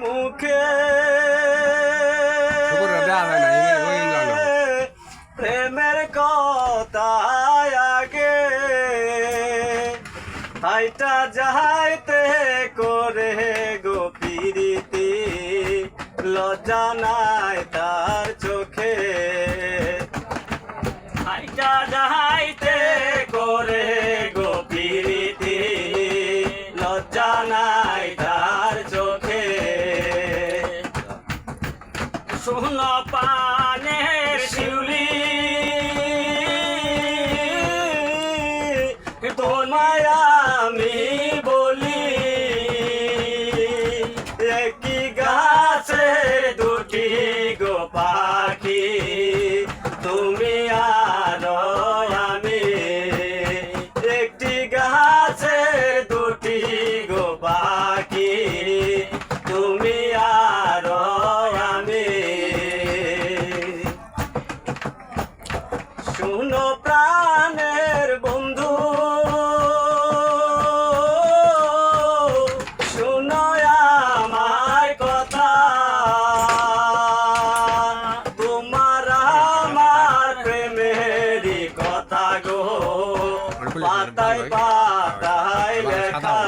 মুখে প্রেমের কথা আগে হাইটা যাইতে করে গো পিরিতি লজ্জা নাই তার চোখে হাইটা যাইতে করে গো পিরিতি লজ্জা নাই তার চোখে শোন পানের শিউলি তোমায় আমি বলি একই গাছে দুটি গো পাখি তুমি আর আমি একটি গাছে দুটি গো পাখি তুমি আর আমি শুনো প্রাণের বন্ধু শুনো আমার কথা তোমার আমার প্রেমেরই কথা গো পাতায় পাতায় লেখা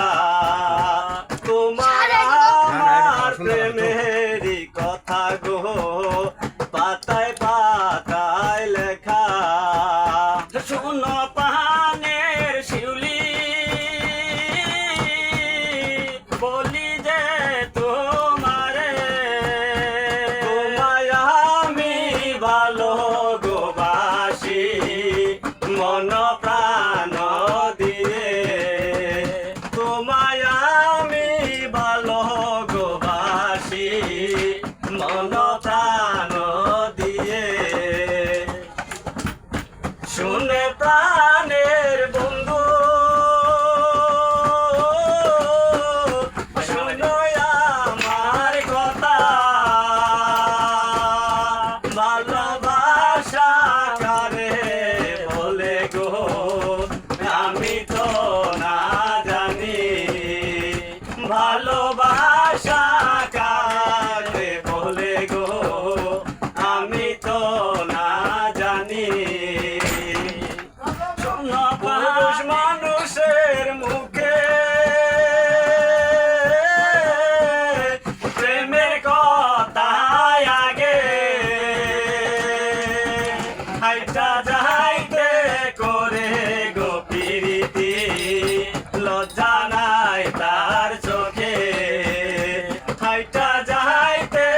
তোমার আমার প্রেমেরই কথা গো পাতায় পাতায় লেখা শোনো পানের শিউলি বলি যে তোমারে তোমায় আমি ভালো গো বাসি মন প্রাণ দিয়ে তোমায় আমি ভালো গো বাসি মন প্রাণ দিয়ে শুনে প্রাণের বন্ধু শুনো আমার কথা ভালোবাসা কারে বলে গো আমি তো না জানি ভালোবাসা কারে বলে গো আমি তো না জানি পুরুষ মানুষের মুখে প্রেমের কথা আগে হাইটা যাইতে করে গো পিরিতি লজ্জা নাই তার চোখে হাইটা যাইতে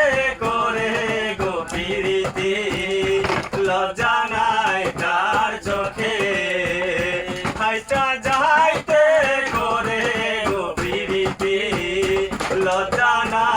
করে গো পিরিতি লজ্জা নাই তার চোখে হাইটা যাইতে করে গো পিরিতি লজ্জা নাই